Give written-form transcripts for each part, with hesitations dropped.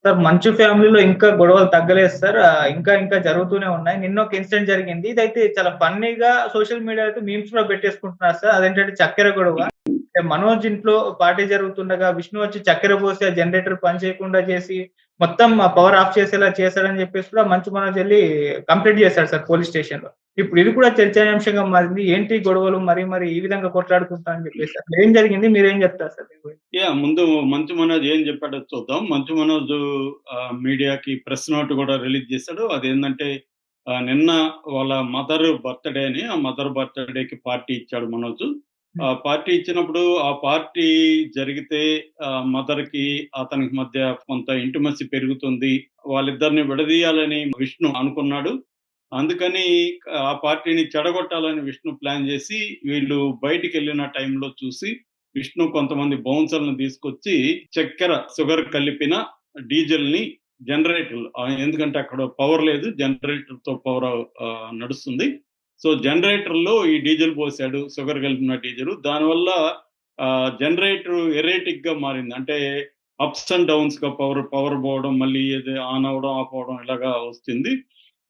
Sir 'మంచు ఫ్యామిలీలో' ఇంకా గొడవలు తగ్గలేదు సార్. ఇంకా ఇంకా జరుగుతూనే ఉన్నాయి. నిన్న ఒక ఇన్సిడెంట్ జరిగింది. ఇదైతే చాలా ఫన్నీగా సోషల్ మీడియాలో అయితే మీమ్స్ కూడా పెట్టేసుకుంటున్నారు సార్. అదేంటంటే చక్కెర గొడవ. అంటే మనోజ్ ఇంట్లో పార్టీ జరుగుతుండగా విష్ణు వచ్చి చక్కెర పోసి ఆ జనరేటర్ పని చేయకుండా చేసి మొత్తం ఆ పవర్ ఆఫ్ చేసేలా చేశాడని చెప్పేసి కూడా మంచు మనోజ్ ఎళ్లి కంప్లెయింట్ చేశాడు సార్ పోలీస్ స్టేషన్‌లో. ఇప్పుడు ఇది కూడా చర్చనీయాంశంగా మారింది. ఏంటి గొడవలు మరి ఈ విధంగా కొట్లాడుకుంటా అని చెప్పేసి. అసలు ఏం జరిగింది? మీరేం చెప్తారు సార్ దీని గురించి? ముందు 'మంచు మనోజ్' ఏం చెప్పాడో చూద్దాం. 'మంచు మనోజ్' మీడియాకి ప్రెస్ నోట్ కూడా రిలీజ్ చేశాడు. అదేందంటే నిన్న వాళ్ళ మదర్ బర్త్‌డే అని, ఆ మదర్ బర్త్‌డేకి పార్టీ ఇచ్చాడు మనోజు. పార్టీ ఇచ్చినప్పుడు ఆ పార్టీ జరిగితే మదర్‌కి అతనికి మధ్య కొంత ఇంటిమసీ పెరుగుతుంది. వాళ్ళిద్దరిని విడదీయాలని విష్ణు అనుకున్నాడు. అందుకని ఆ పార్టీని చెడగొట్టాలని విష్ణు ప్లాన్ చేసి, వీళ్ళు బయటికెళ్ళిన టైంలో చూసి విష్ణు కొంతమంది బౌన్సర్‌లను తీసుకొచ్చి చక్కెర, షుగర్ కలిపిన డీజిల్‌ని జనరేటర్‌లో ఎందుకంటే అక్కడ పవర్ లేదు. జనరేటర్‌తో పవర్ నడుస్తుంది. సో, జనరేటర్‌లో ఈ డీజిల్ పోసాడు. షుగర్ కలిపిన డీజిలు. దానివల్ల జనరేటర్ ఎరేటిక్‌గా మారింది. అంటే అప్స్ అండ్ డౌన్స్‌గా పవర్ పోవడం, మళ్ళీ ఇది ఆన్ అవ్వడం, ఆఫ్ అవ్వడం ఇలాగా వస్తుంది.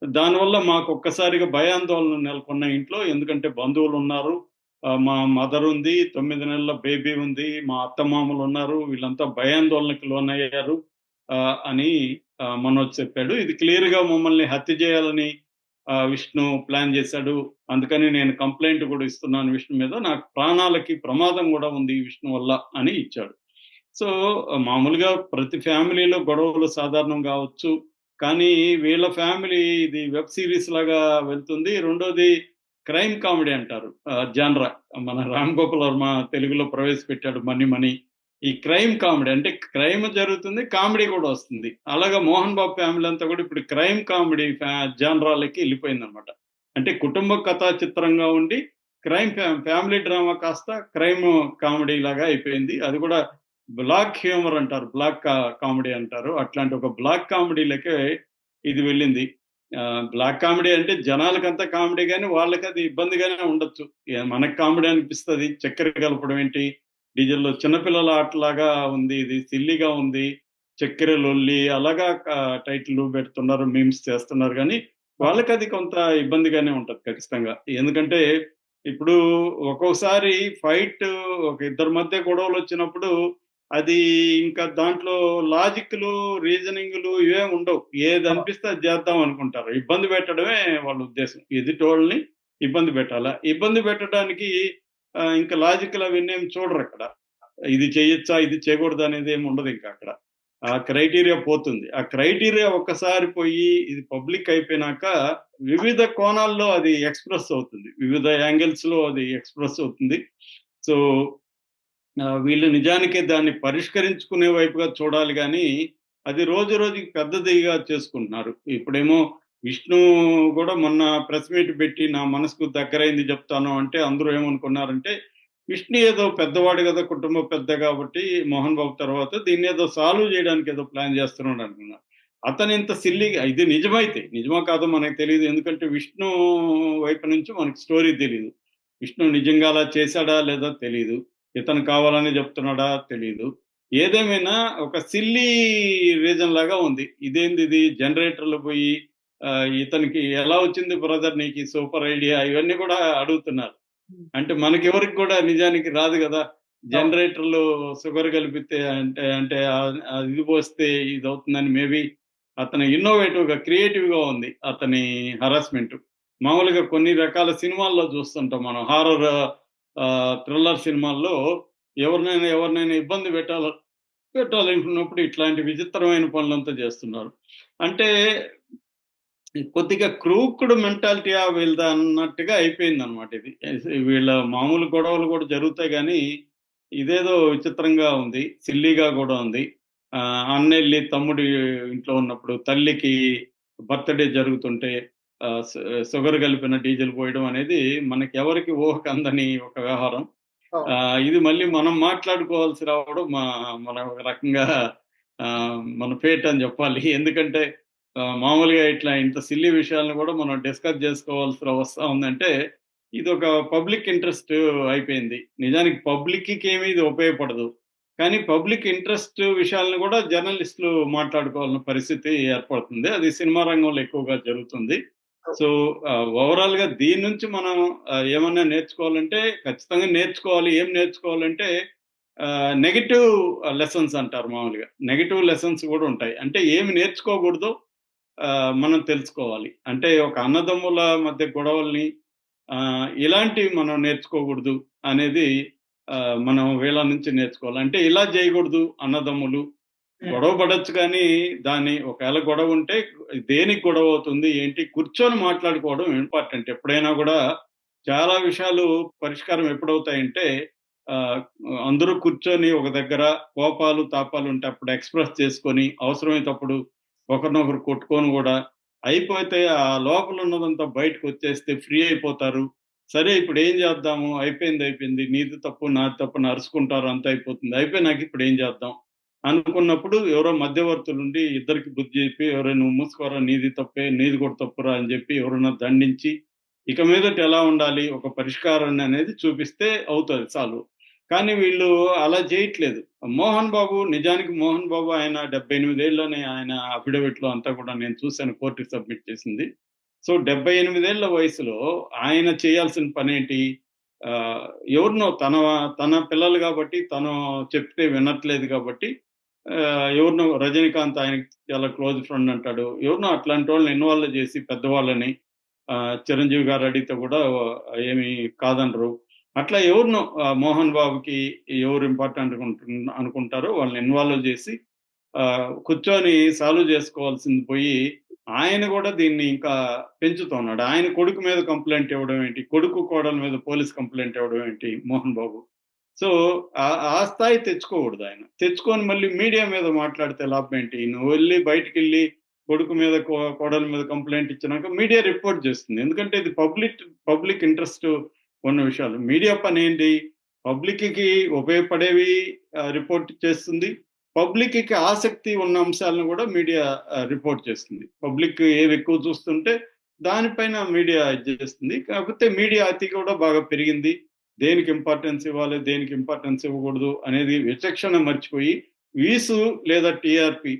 దానివల్ల మాకొక్కసారిగా భయాందోళన నెలకొన్నాయి ఇంట్లో. ఎందుకంటే బంధువులున్నారు. మా మదర్ ఉంది. 9 నెలల బేబీ ఉంది. మా అత్తమామలున్నారు. వీళ్ళంతా భయాందోళనకి లోనయ్యారు అని మనోజ్ చెప్పాడు. ఇది క్లియర్‌గా మమ్మల్ని హత్య చేయాలని విష్ణు ప్లాన్ చేశాడు. అందుకని నేను కంప్లెయింట్ కూడా ఇస్తున్నాను విష్ణు మీద. నాకు ప్రాణాలకి ప్రమాదం కూడా ఉంది ఈ విష్ణు వల్ల అని ఇచ్చాడు. సో, మామూలుగా ప్రతి ఫ్యామిలీలో గొడవలు సాధారణం కావచ్చు. కానీ వీళ్ళ ఫ్యామిలీ ఇది వెబ్ సీరీస్ లాగా వెళ్తుంది. రెండోది క్రైమ్ కామెడీ అంటారు. జాన్రా మన 'రామ్ గోపాల్ వర్మ' తెలుగులో ప్రవేశపెట్టాడు 'మనీ మనీ'. ఈ క్రైమ్ కామెడీ అంటే క్రైమ్ జరుగుతుంది, కామెడీ కూడా వస్తుంది. అలాగా 'మోహన్ బాబు' ఫ్యామిలీ అంతా కూడా ఇప్పుడు క్రైమ్ కామెడీ జాన్రాలకి ఎళ్ళిపోయిందనమాట. అంటే కుటుంబ కథా చిత్రంగా ఉండి క్రైమ్ ఫ్యామిలీ డ్రామా కాస్త క్రైమ్ కామెడీ లాగా అయిపోయింది. అది కూడా బ్లాక్ హ్యూమర్ అంటారు. బ్లాక్ కామెడీ అంటారు. అట్లాంటి ఒక బ్లాక్ కామెడీలకే ఇది వెళ్ళింది. బ్లాక్ కామెడీ అంటే జనాలకంతా కామెడీ గాని, వాళ్ళకది ఇబ్బందిగానే ఉండొచ్చు. మనకు కామెడీ అనిపిస్తది. చక్కెర కలపడం ఏంటి? డీజిల్‌లో చిన్నపిల్లల ఆటలాగా ఉంది. ఇది సిల్లీగా ఉంది. చక్కెర లొల్లి అలాగా టైటిల్ పెడుతున్నారు. మీమ్స్ చేస్తున్నారు గానీ, వాళ్ళకది కొంత ఇబ్బందిగానే ఉంటది ఖచ్చితంగా. ఎందుకంటే, ఇప్పుడు ఒక్కోసారి ఒక ఇద్దరి మధ్య గొడవలొచ్చినప్పుడు అది ఇంకా దాంట్లో లాజిక్‌లు, రీజనింగ్‌లు ఇవేం ఉండవు. ఏదనిపిస్తే అది చేద్దాం అనుకుంటారు. ఇబ్బంది పెట్టడమే వాళ్ళ ఉద్దేశం. ఎదుటోళ్ళని ఇబ్బంది పెట్టాలా. ఇబ్బంది పెట్టడానికి ఇంకా లాజిక్‌లు అవన్నీ ఏమి చూడరక్కడ. ఇది చేయొచ్చా? ఇది చేయకూడదా? అనేదేమి ఉండదింక అక్కడ. ఆ క్రైటీరియా పోతుంది. ఆ క్రైటీరియా ఒక్కసారి పోయి ఇది పబ్లిక్ అయిపోయినాక వివిధ కోణాల్లో అది ఎక్స్‌ప్రెస్ అవుతుంది. వివిధ యాంగిల్స్‌లో అది ఎక్స్‌ప్రెస్ అవుతుంది. సో, వీళ్ళు నిజానికి దాన్ని పరిష్కరించుకునే వైపుగా చూడాలి గానీ, అది రోజు రోజుకి పెద్దదిగా చేసుకుంటున్నారు. ఇప్పుడేమో విష్ణు గూడా మొన్న ప్రెస్ మీట్ పెట్టి నా మనసుకు దగ్గరైంది జెప్తాను అంటే అందరూ ఏమనుకున్నారంటే, విష్ణు ఏదో పెద్దవాడు గదా! కుటుంబ పెద్ద గాబట్టి 'మోహన్ బాబు' తర్వాత దీన్నేదో సాల్వ్ జేయడానికి ఏదో ప్లాన్ జేస్తున్నాడు అనుకున్నారు. అతనింత సిల్లీగా ఇది నిజమైతే, నిజమో కాదో మనకు తెలీదు. ఎందుకంటే విష్ణు వైపు నుంచి మనకు స్టోరీ తెలీదు. విష్ణు నిజంగా అలా చేశాడా లేదా తెలీదు. ఇతను కావాలని చెప్తున్నాడా తెలీదు. ఏదేమైనా ఒక సిల్లీ రీజన్ లాగా ఉంది. ఇదేందిది జనరేటర్‌లో పోయి ఇతనికి ఎలా వచ్చింది బ్రదర్ నీకీ సూపర్ ఐడియా ఇవన్నీ కూడా అడుగుతున్నారు. అంటే మనకెవరికి కూడా నిజానికి రాదు గదా! జనరేటర్‌లో షుగర్ కలిపితే అంటే ఇది పోస్తే ఇదవుతుందని మేబీ అతను ఇన్నోవేటివ్‌గా, క్రియేటివ్‌గా ఉంది అతని హరాస్మెంటు. మామూలుగా కొన్ని రకాల సినిమాల్లో చూస్తుంటాం మనం. హారర్ థ్రిల్లర్ సినిమాల్లో ఎవరినైనా ఇబ్బంది పెట్టాలనుకున్నప్పుడు ఇట్లాంటి విచిత్రమైన పనులంతా చేస్తున్నారు. అంటే కొద్దిగా క్రూక్డ్ మెంటాలిటీయా వీళ్ళది అన్నట్టుగా అయిపోయిందనమాట ఇది. వీళ్ళ మామూలు గొడవలు కూడా జరుగుతాయి గానీ, ఇదేదో విచిత్రంగా ఉంది. సిల్లీగా గూడా ఉంది. అన్నెళ్ళి తమ్ముడి ఇంట్లో ఉన్నప్పుడు తల్లికి బర్త్‌డే జరుగుతుంటే ఆహ్, షు షుగర్ కలిపిన డీజిల్ పోయడం అనేది మనకెవరికి ఊహకు అందని ఒక వ్యవహారం. ఇది మళ్ళీ మనం మాట్లాడుకోవాల్సి రావడం మన ఒక రకంగా మన ఫేట్ అని జెప్పాలి. ఎందుకంటే మామూలుగా ఇంత సిల్లీ విషయాలను గూడా మనం డిస్కస్ జేసుకోవాల్సి వస్తా ఉందంటే, ఇదొక పబ్లిక్ ఇంట్రెస్ట్ అయిపోయింది. నిజానికి పబ్లిక్‌కేమి ఇది ఉపయోగపడదు. కానీ పబ్లిక్ ఇంట్రెస్ట్ విషయాలను కూడా జర్నలిస్టులు మాట్లాడుకోవాల్సిన పరిస్థితి ఏర్పడుతుంది. అది సినిమా రంగంలో ఎక్కువగా జరుగుతుంది. సో, ఓవరాల్‌గా దీని నుంచి మనం ఏమన్నా నేర్చుకోవాలంటే ఖచ్చితంగా నేర్చుకోవాలి. ఏం నేర్చుకోవాలంటే నెగెటివ్ లెసన్స్ అంటారు మామూలుగా. నెగెటివ్ లెసన్స్ గూడా ఉంటాయి. అంటే ఏమి నేర్చుకోకూడదో మనం తెలుసుకోవాలి. అంటే ఒక అన్నదమ్ముల మధ్య గొడవల్ని ఇలాంటివి మనం నేర్చుకోకూడదు అనేది మనం వీళ్ళ నుంచి నేర్చుకోవాలి. అంటే ఇలా జేయగూడదు అన్నదమ్ములు. హ్మ్. గొడవ పడొచ్చు కానీ, దాన్ని ఒకవేళ గొడవుంటే దేనికి గొడవవుతుంది? ఏంటి? కూర్చొని మాట్లాడుకోవడం ఇంపార్టెంట్. ఎప్పుడైనా గూడా చాలా విషయాలు పరిష్కారం ఎప్పుడవుతాయంటే, ఆహ్, అందరూ కూర్చొని ఒక దగ్గర కోపాలు, తాపాలుంటే అప్పుడు ఎక్స్‌ప్రెస్ చేసుకొని, అవసరమైనప్పుడు ఒకరినొకరు కొట్టుకొని గూడా అయిపోతే ఆ లోపల ఉన్నదంతా బయటకొచ్చేస్తే ఫ్రీ అయిపోతారు. సరే ఇప్పుడేం జేద్దాము? అయిపోయింది, అయిపోయింది. నీది తప్పు, నాది తప్పు అని అరుచుకుంటారు. అంతా అయిపోతుంది. అయిపోయినాక ఇప్పుడేం జేద్దాం? అనుకున్నప్పుడు ఎవరో మధ్యవర్తులుండి ఇద్దరికి బుద్ధి చెప్పి, "ఒరేయ్! నువ్వు మూసుకోరా నీది తప్పే, నీది కూడా తప్పురా" అని చెప్పి ఎవరన్నా దండించి, ఇక మీదట ఎలా ఉండాలి? ఒక పరిష్కారాన్ని అనేది చూపిస్తే అవుతది సాల్వ్. కానీ వీళ్ళు అలా చేయట్లేదు. మోహన్ బాబు నిజానికి మోహన్ బాబు ఆయన 78 ఏళ్లనే ఆయన అఫిడవిట్‌లో అంతా కూడా నేను చూసాను కోర్ట్‌కి సబ్మిట్ చేసింది. సో, 78 ఏళ్ల వయసులో ఆయన చేయాల్సిన పనేంటి? ఆహ్, ఎవరినో తన పిల్లలు గాబట్టి, తను చెప్తే వినట్లేదు గాబట్టి ఎవరినో రజనీకాంత్ ఆయనకి చాలా క్లోజ్ ఫ్రెండ్ అంటాడు. ఎవరినో అట్లాంటోళ్ళని ఇన్వాల్వ్ చేసి పెద్దవాళ్ళని చిరంజీవి గారు అడిగితే కూడా ఏమి కాదనరు. అట్లా ఎవరినో మోహన్ బాబుకి ఎవరు ఇంపార్టెంట్ అనుకుంటారో వాళ్ళని ఇన్వాల్వ్ చేసి కూర్చొని సాల్వ్ చేసుకోవాల్సింది పోయి, ఆయన గూడా దీన్ని ఇంకా పెంచుతున్నాడు. ఆయన కొడుకు మీద కంప్లెయింట్ ఇవ్వడం ఏంటి? కొడుకు, కోడల మీద పోలీస్ కంప్లెయింట్ ఇవ్వడం ఏంటి మోహన్ బాబు? సో, ఆ స్థాయి తెచ్చుకోకూడదాయన. తెచ్చుకొని మళ్ళీ మీడియా మీద మాట్లాడితే లాభమేంటి? నువ్వెళ్లి బయటికెళ్ళి కొడుకు మీద, కోడల మీద కంప్లెయింట్ ఇచ్చినాక మీడియా రిపోర్ట్ చేస్తుంది. ఎందుకంటే ఇది పబ్లిక్ ఇంట్రెస్ట్ ఉన్న విషయాలు. మీడియా పనేంటి? పబ్లిక్‌కి ఉపయోగపడేవి రిపోర్ట్ చేస్తుంది. పబ్లిక్‌కి ఆసక్తి ఉన్న అంశాలను గూడా మీడియా రిపోర్ట్ చేస్తుంది. పబ్లిక్ ఏవెక్కువ చూస్తుంటే దానిపైన మీడియా ఇది చేస్తుంది. కాకపోతే మీడియా అతి కూడా బాగా పెరిగింది. దేనికి ఇంపార్టెన్స్ ఇవ్వాలి, దేనికి ఇంపార్టెన్స్ ఇవ్వకూడదు అనేది విచక్షణ మర్చిపోయి వ్యూసు లేదా టీఆర్‌పీ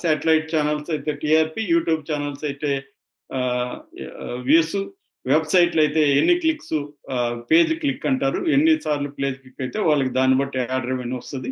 శాటిలైట్ ఛానెల్స్ అయితే టీఆర్‌పీ, యూట్యూబ్ ఛానెల్స్ అయితే ఆహ్, వ్యూసు, వెబ్‌సైట్‌లయితే ఎన్ని క్లిక్సు పేజ్ క్లిక్ అంటారు. ఎన్ని సార్లు పేజ్ క్లిక్ అయితే వాళ్ళకి దాన్ని బట్టి యాడ్ రెవెన్యూ వస్తది.